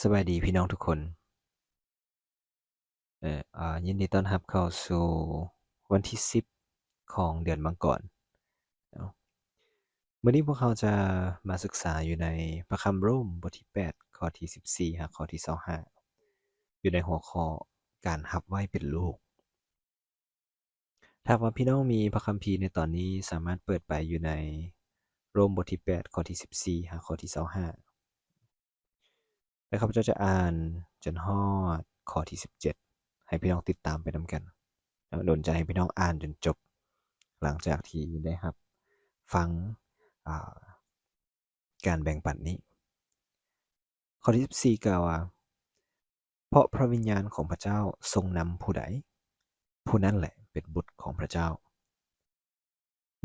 สวัสดีพี่น้องทุกคนยินดีต้อนรับเข้าสู่วันที่10ของเดือนมังกรเนาะมื้อนี้พวกเราจะมาศึกษาอยู่ในพระคัมภีร์โรมบทที่8ข้อที่14หาข้อที่25อยู่ในหัวข้อการรับไว้เป็นลูกถ้าว่าพี่น้องมีพระคัมภีร์ในตอนนี้สามารถเปิดไปอยู่ในโรมบทที่8ข้อที่14หาข้อที่25แล้วข้าพเจ้าจะอ่านจนฮอดข้อที่17ให้พี่น้องติดตามไปนำกัน ดลใจให้พี่น้องอ่านจนจบหลังจากที่ได้ครับฟังการแบ่งปันนี้ข้อที่14กล่าวว่าเพราะพระวิญญาณของพระเจ้าทรงนำผู้ใดผู้นั้นแหละเป็นบุตรของพระเจ้า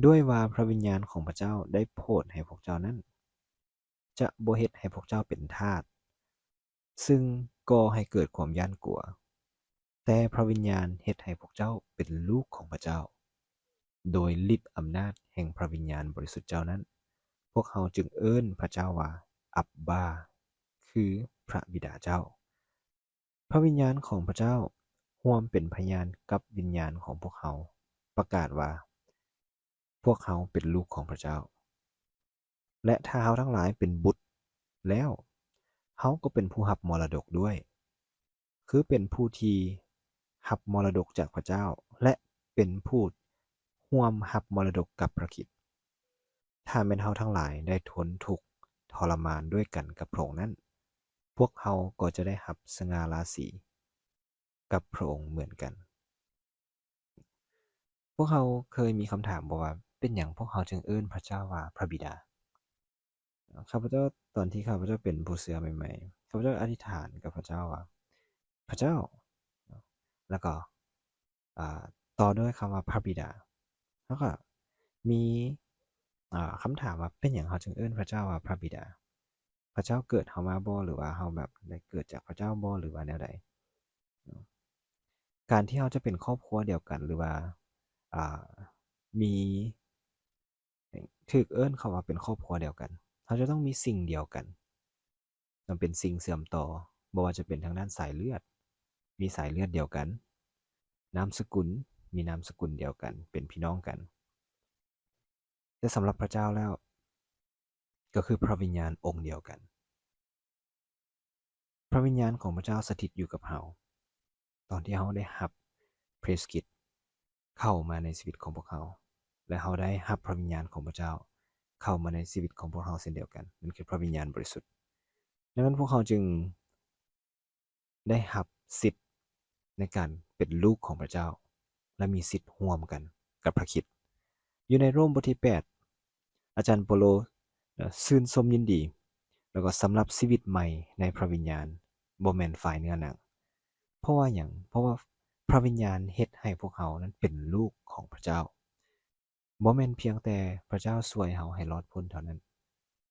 ด้วยว่าพระวิญญาณของพระเจ้าได้โพดให้พวกเจ้านั้นจะบ่เฮ็ดให้พวกเจ้าเป็นทาสซึ่งก่อให้เกิดความย้านกลัวแต่พระวิญญาณเฮ็ดให้พวกเจ้าเป็นลูกของพระเจ้า โดยฤทธิ์อำนาจแห่งพระวิญญาณบริสุทธิ์เจ้านั้น พวกเขาจึงเอิ้นพระเจ้าว่าอับบาคือพระบิดาเจ้า พระวิญญาณของพระเจ้าร่วมเป็นพยานกับวิญญาณของพวกเขาประกาศว่าพวกเขาเป็นลูกของพระเจ้า และถ้าเขาทั้งหลายเป็นบุตรแล้วเขาก็เป็นผู้รับมรดกด้วย คือเป็นผู้ที่รับมรดกจากพระเจ้า และเป็นผู้ร่วมรับมรดกกับพระคริสต์ ถ้าแม่นเฮาทั้งหลายได้ทนทุกข์ทรมานด้วยกันกับพระองค์นั้น พวกเขาก็จะได้รับสง่าราศีกับพระองค์เหมือนกัน พวกเขาเคยมีคำถามบอกว่าเป็นอย่างพวกเขาจึงเอิ้นพระเจ้าว่าพระบิดาข้าพเจ้าตอนที่ข้าพเจ้าเป็นผู้เชื่อใหม่ๆข้าพเจ้าอธิษฐานกับพระเจ้าว่าพระเจ้าแล้วก็ต่อด้วยคำว่าพระบิดาแล้วก็มีคำถามว่าเป็นอย่างเขาจึงเอิ้นพระเจ้าว่าพระบิดาพระเจ้าเกิดเขามาบ่หรือว่าเขาแบบได้เกิดจากพระเจ้าบ่หรือว่าแนวใดการที่เขาจะเป็นครอบครัวเดียวกันหรือว่าอ่ามีถูกเอิ้นเขาว่าเป็นครอบครัวเดียวกันเขาจะต้องมีสิ่งเดียวกันมันเป็นสิ่งเสื่อมต่อบ่ว่าจะเป็นทางด้านสายเลือดมีสายเลือดเดียวกันนามสกุลมีนามสกุลเดียวกันเป็นพี่น้องกันแต่สำหรับพระเจ้าแล้วก็คือพระวิญญาณองค์เดียวกันพระวิญญาณของพระเจ้าสถิตอยู่กับเราตอนที่เราได้รับพระคริสต์เข้ามาในชีวิตของพวกเขาและเราได้รับพระวิญญาณของพระเจ้าเข้ามาในชีวิตของพวกเราเช่นเดียวกันนั่นคือพระวิญญาณบริสุทธิ์ดังนั้นพวกเขาจึงได้รับสิทธิ์ในการเป็นลูกของพระเจ้าและมีสิทธิ์ร่วมกันกับพระคริสต์อยู่ในโรมบทที่8อาจารย์โปโลชื่นชมยินดีแล้วก็สำหรับชีวิตใหม่ในพระวิญญาณบ่แม่นฝ่ายเนื้อหนังเพราะว่าหยังเพราะว่าพระวิญญาณเฮ็ดให้พวกเขานั้นเป็นลูกของพระเจ้าบ่แม่นเพียงแต่พระเจ้าช่วยเราให้รอดพ้นเท่านั้น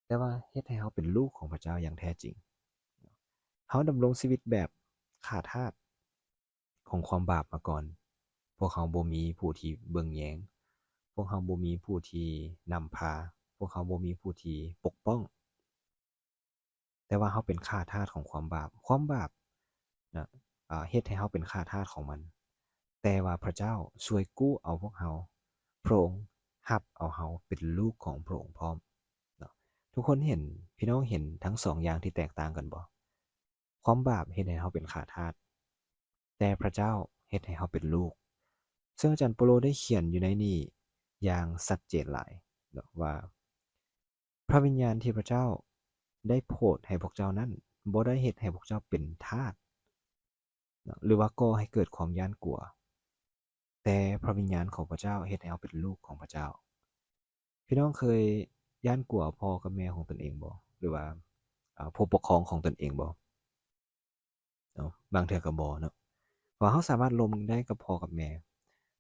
แต่ว่าเฮ็ดให้เราเป็นลูกของพระเจ้าอย่างแท้จริงเขาดำรงชีวิตแบบขาดทาสของความบาปมาก่อนพวกเขาบ่มีผู้ที่เบิ่งแยงพวกเขาบ่มีผู้ที่นำพาพวกเขาบ่มีผู้ที่ปกป้องแต่ว่าเขาเป็นข้าทาสของความบาปความบาปนะเฮ็ดให้เขาเป็นข้าทาสของมันแต่ว่าพระเจ้าช่วยกู้เอาพวกเขาพระองค์รับเอาเขาเป็นลูกของพระองค์พร้อมเนาะทุกคนเห็นพี่น้องเห็นทั้งสองอย่างที่แตกต่างกันบ่ความบาปเฮ็ดให้เขาเป็นข้าทาสแต่พระเจ้าเฮ็ดให้เขาเป็นลูกซึ่งอาจารย์เปาโลได้เขียนอยู่ในนี้อย่างชัดเจนหลายเนาะว่าพระวิญญาณที่พระเจ้าได้โปรดให้พวกเจ้านั้นบ่ได้เฮ็ดให้พวกเจ้าเป็นทาสเนาะหรือว่าก่อให้เกิดความย้านกลัวแต่พระวิญญาณของพระเจ้าเฮ็ดให้เราเป็นลูกของพระเจ้าพี่น้องเคยย้านกลัวพ่อกับแม่ของตนเองบ่หรือว่าผู้ปกครองของตนเองบ่เนาะบางเทื่อก็บ่เนาะเพราะเราสามารถล้มได้กับพ่อกับแม่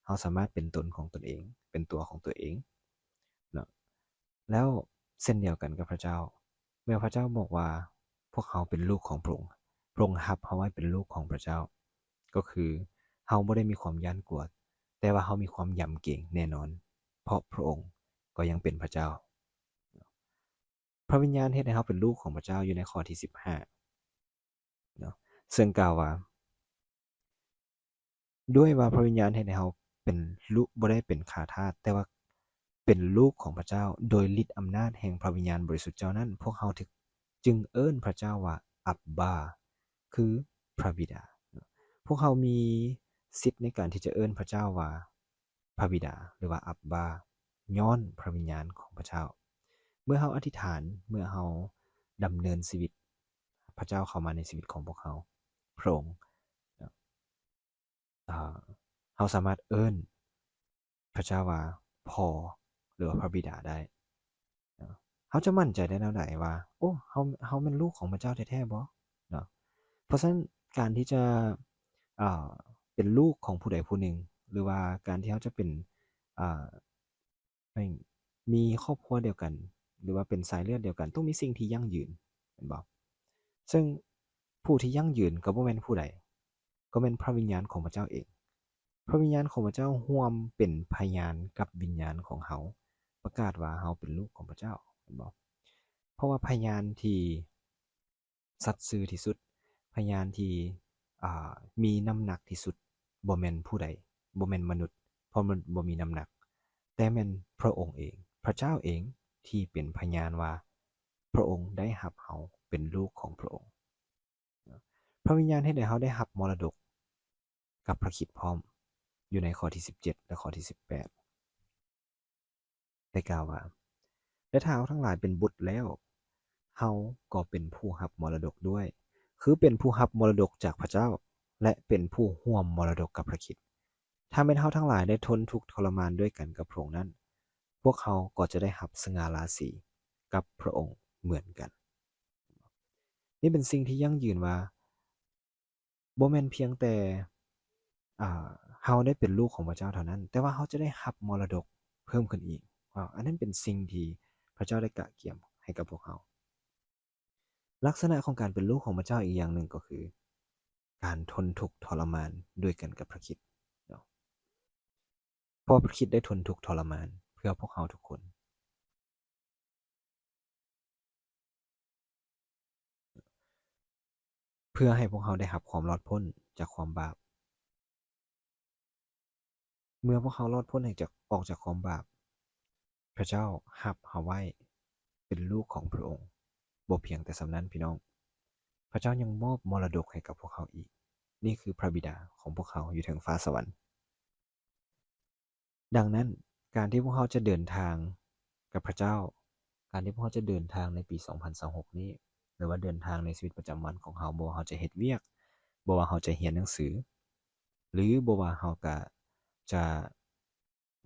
เราสามารถเป็นตนของตนเองเป็นตัวของตัวเองเนาะแล้วเช่นเดียวกันกับพระเจ้าเมื่อพระเจ้าบอกว่าพวกเขาเป็นลูกของพระองค์พระองค์รับเราไว้เป็นลูกของพระเจ้าก็คือเราบ่ได้มีความย้านกลัวแต่ว่าเรามีความยำเกรงแน่นอนเพราะพระองค์ก็ยังเป็นพระเจ้าพระวิญญาณเฮ็ดให้เราเป็นลูกของพระเจ้าอยู่ในข้อที่15 ซึ่งกล่าวว่าด้วยว่าพระวิญญาณเฮ็ดให้เราเป็นลูกบ่ได้เป็นข้าทาสแต่ว่าเป็นลูกของพระเจ้าโดยฤทธิ์อำนาจแห่งพระวิญญาณบริสุทธิ์เจ้านั้นพวกเราถึกจึงเอิ้นพระเจ้าว่าอับบาคือพระบิดาพวกเรามีสิทธิ์ในการที่จะเอิ้นพระเจ้าว่าพระบิดาหรือว่าอับบาย้อนพระวิญญาณของพระเจ้าเมื่อเราอธิษฐานเมื่อเราดำเนินชีวิตพระเจ้าเข้ามาในชีวิตของพวกเราพระองค์เราสามารถเอิ้นพระเจ้าว่าพ่อหรือว่าพระบิดาได้เราจะมั่นใจได้แนวใดว่าโอ้เราเป็นลูกของพระเจ้าแท้ๆบ่เนาะเพราะฉะนั้นการที่จะอ่าเป็นลูกของผู้ใดผู้หนึ่งหรือว่าการที่เราจะเป็นอ่าไม่มีครอบครัวเดียวกันหรือว่าเป็นสายเลือดเดียวกันต้องมีสิ่งที่ยั่งยืนแม่นบ่ซึ่งผู้ที่ยั่งยืนก็บ่แม่นผู้ใดก็แม่นพระวิญญาณของพระเจ้าเอง พระวิญญาณของพระเจ้าร่วมเป็นพยานกับวิญญาณของเขาประกาศว่าเขาเป็นลูกของพระเจ้าเห็นบ่เพราะว่าพยานที่สัตย์ซื่อที่สุดพยานที่มีน้ำหนักที่สุดบ่แม่นผู้ใดบ่แม่นมนุษย์เพราะมันบ่มีน้ำหนักแต่แม่นพระองค์เองพระเจ้าเองที่เป็นพยานว่าพระองค์ได้รับเขาเป็นลูกของพระองค์พระวิญญาณเฮ็ดให้เราได้รับมรดกกับพระคริสต์พร้อมอยู่ในข้อที่17และข้อที่18ได้กล่าวว่าและถ้าเราทั้งหลายเป็นบุตรแล้วเฮาก็เป็นผู้รับมรดกด้วยคือเป็นผู้รับมรดกจากพระเจ้าและเป็นผู้ร่วมมรดกกับพระคริสต์ถ้าแม้นเฮาทั้งหลายได้ทนทุกข์ทรมานด้วยกันกับพระองค์นั้นพวกเขาก็จะได้รับสง่าราศีกับพระองค์เหมือนกันนี่เป็นสิ่งที่ยั่งยืนว่าบ่แม่นเพียงแต่เฮาได้เป็นลูกของพระเจ้าเท่านั้นแต่ว่าเฮาจะได้รับมรดกเพิ่มขึ้นอีกอันนั้นเป็นสิ่งที่พระเจ้าได้กะเกียมให้กับพวกเราลักษณะของการเป็นลูกของพระเจ้าอีกอย่างหนึ่งก็คือการทนทุกข์ทรมานด้วยกันกับพระคริสต์เนาะเพราะพระคริสต์ได้ทนทุกข์ทรมานเพื่อพวกเราทุกคนเพื่อให้พวกเราได้รับความรอดพ้นจากความบาปเมื่อพวกเขารอดพ้นออกจากความบาปพระเจ้ารับเฮาไว้เป็นลูกของพระองค์บ่เพียงแต่สำนั้นพี่น้องพระเจ้ายังมอบมรดกให้กับพวกเขาอีกนี่คือพระบิดาของพวกเขาอยู่ถึงฟ้าสวรรค์ดังนั้นการที่พวกเขาจะเดินทางกับพระเจ้าการที่พวกเขาจะเดินทางในปี2026นี้หรือว่าเดินทางในชีวิตประจำวันของเขาบ่ว่าเขาจะเฮ็ดเวียกบ่ว่าเขาจะเรียนหนังสือหรือบ่ว่าเขาก็จะ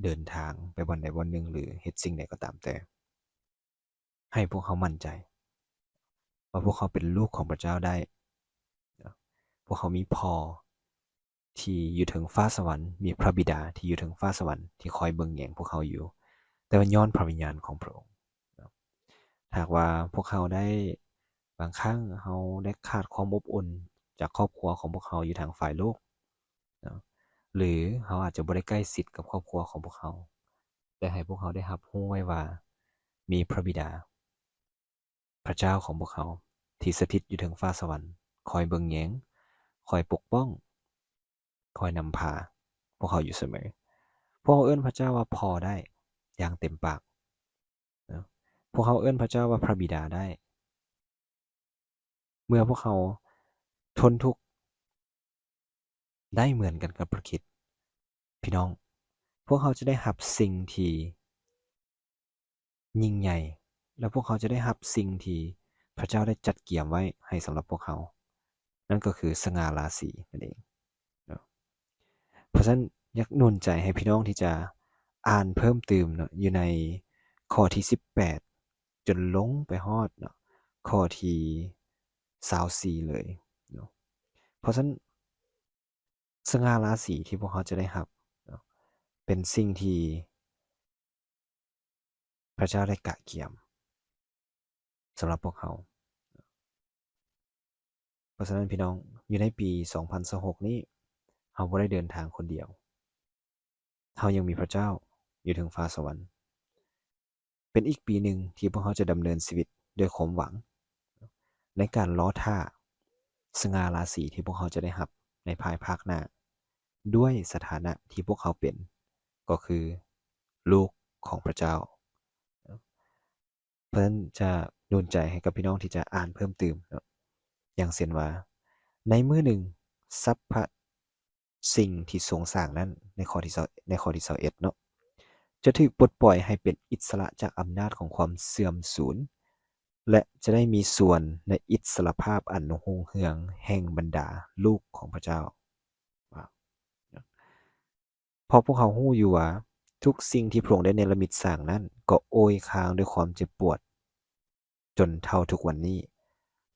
เดินทางไปวันใดวันหนึ่งหรือเฮ็ดสิ่งใดก็ตามแต่ให้พวกเขามั่นใจว่าพวกเขาเป็นลูกของพระเจ้าได้พวกเขามีพ่อที่อยู่ถึงฟ้าสวรรค์มีพระบิดาที่อยู่ถึงฟ้าสวรรค์ที่คอยเบิ่งแยงพวกเขาอยู่แต่ว่าย้อนพระวิญญาณของพระองค์หากว่าพวกเขาได้บางครั้งเขาได้ขาดความอบอุ่นจากครอบครัวของพวกเขาอยู่ทางฝ่ายโลกหรือเขาอาจจะบ่ได้ใกล้ชิดกับครอบครัวของพวกเขาแต่ให้พวกเขาได้รับรู้ไว้ว่ามีพระบิดาพระเจ้าของพวกเขาที่สถิตอยู่ถึงฟ้าสวรรค์คอยเบิ่งแยงคอยปกป้องคอยนำพาพวกเขาอยู่เสมอพวกเขาเอิ้นพระเจ้าว่าพ่อได้อย่างเต็มปากนะพวกเขาเอิ้นพระเจ้าว่าพระบิดาได้เมื่อพวกเขาทนทุกข์ได้เหมือนกันกับพระคริสต์พี่น้องพวกเขาจะได้รับสิ่งที่ยิ่งใหญ่และพวกเขาจะได้รับสิ่งที่พระเจ้าได้จัดเกียมไว้ให้สำหรับพวกเขานั่นก็คือสง่าราศีนั่นเองเนาะเพราะฉะนั้นอยากหนุนใจให้พี่น้องที่จะอ่านเพิ่มเติมเนาะอยู่ในข้อที่18จนลงไปฮอดเนาะข้อที่24เลยเนาะเพราะฉะนั้นสง่าราศีที่พวกเขาจะได้รับเนาะเป็นสิ่งที่พระเจ้าได้กะเกียมสำหรับพวกเขาเพราะฉะนั้นพี่น้องอยู่ในปี2026นี้เราบ่ได้เดินทางคนเดียวเรายังมีพระเจ้าอยู่ถึงฟ้าสวรรค์เป็นอีกปีหนึ่งที่พวกเขาจะดำเนินชีวิตด้วยความหวังในการล้อท่า สง่าราศีที่พวกเขาจะได้รับในภายภาคหน้าด้วยสถานะที่พวกเขาเป็นก็คือลูกของพระเจ้าเพราะฉะนั้นจะดลใจให้กับพี่น้องที่จะอ่านเพิ่มเติมเนาะอย่างเช่นว่าในมื้อหนึ่งสรรพสิ่งที่ทรงสร้างนั้นในข้อที่21เนาะจะถูกปลดปล่อยให้เป็นอิสระจากอำนาจของความเสื่อมสูญและจะได้มีส่วนในอิสรภาพอันรุ่งเรืองแห่งบรรดาลูกของพระเจ้าว้าวเพราะพวกเขารู้อยู่ว่าทุกสิ่งที่พระองค์ได้เนรมิตสร้างนั้นก็โอยค้างด้วยความเจ็บปวดจนเท่าทุกวันนี้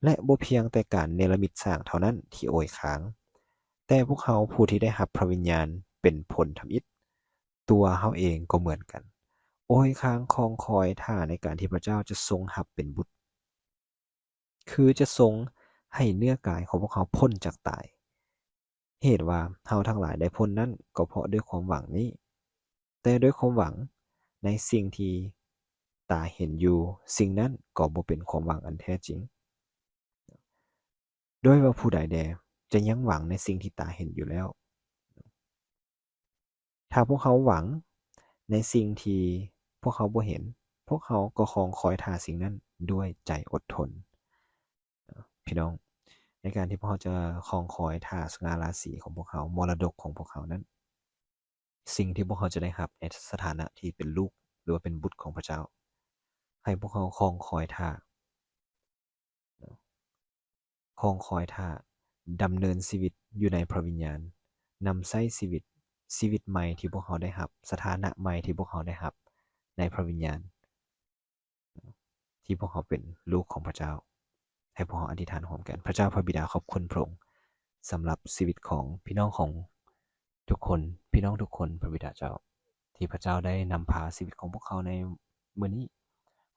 และบ่เพียงแต่การเนรมิตสร้างเท่านั้นที่โอยค้างแต่พวกเขาผู้ที่ได้รับพระวิญญาณเป็นผลทำอิฐตัวเขาเองก็เหมือนกันโอยค้างคองคอยท่าในการที่พระเจ้าจะทรงรับเป็นบุตรคือจะทรงให้เนื้อกายของพวกเขาพ้นจากตายเหตุว่าเฮาทั้งหลายได้พ้นนั้นก็เพราะด้วยความหวังนี้แต่ด้วยความหวังในสิ่งที่ตาเห็นอยู่สิ่งนั้นก็บ่เป็นความหวังอันแท้จริงด้วยว่าผู้ใดแดจะยังหวังในสิ่งที่ตาเห็นอยู่แล้วถ้าพวกเขาหวังในสิ่งที่พวกเขาบ่เห็นพวกเขาก็คองคอยท่าสิ่งนั้นด้วยใจอดทนพี่น้องในการที่พวกเขาจะคองคอยท่าสง่าราศีของพวกเขามรดกของพวกเขานั้นสิ่งที่พวกเขาจะได้รับในสถานะที่เป็นลูกหรือว่าเป็นบุตรของพระเจ้าให้พวกเขาคองคอยท่าคองคอยท่าดำเนินชีวิตอยู่ในพระวิญญาณนำใช้ชีวิตใหม่ที่พวกเขาได้รับสถานะใหม่ที่พวกเขาได้รับในพระวิญญาณที่พวกเขาเป็นลูกของพระเจ้าให้พวกเขาอธิษฐานร่วมกันพระเจ้าพระบิดาขอบคุณพระองค์สำหรับชีวิตของพี่น้องของทุกคนพี่น้องทุกคนพระบิดาเจ้าที่พระเจ้าได้นำพาชีวิตของพวกเขาในมื้อนี้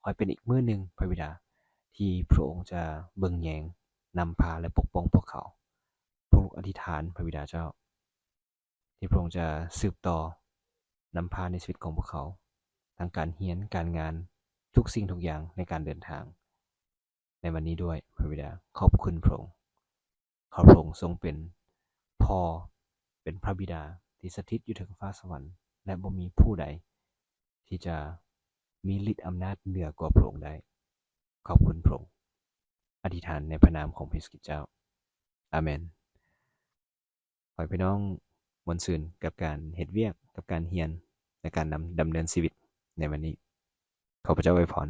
ขอให้เป็นอีกมื้อหนึ่งพระบิดาที่พระองค์จะเบิ่งแยงนำพาและปกป้องพวกเขาพวกลูกอธิษฐานพระบิดาเจ้าที่พระองค์จะสืบต่อนำพาในชีวิตของพวกเขาทั้งการเรียนการงานทุกสิ่งทุกอย่างในการเดินทางในวันนี้ด้วยพระบิดาขอบคุณพระองค์ขอพระองค์ทรงเป็นพ่อเป็นพระบิดาที่สถิตอยู่ถึงฟ้าสวรรค์และบ่มีผู้ใดที่จะมีฤทธิ์อำนาจเหนือกว่าพระองค์ได้ขอบคุณพระองค์อธิษฐานในพระนามของพระคริสต์เจ้าอาเมนขอให้พี่น้องมวลซืนกับการเฮ็ดเวียกกับการเรียนในการดำเนินชีวิตในวันนี้ขอพระเจ้าอวยพร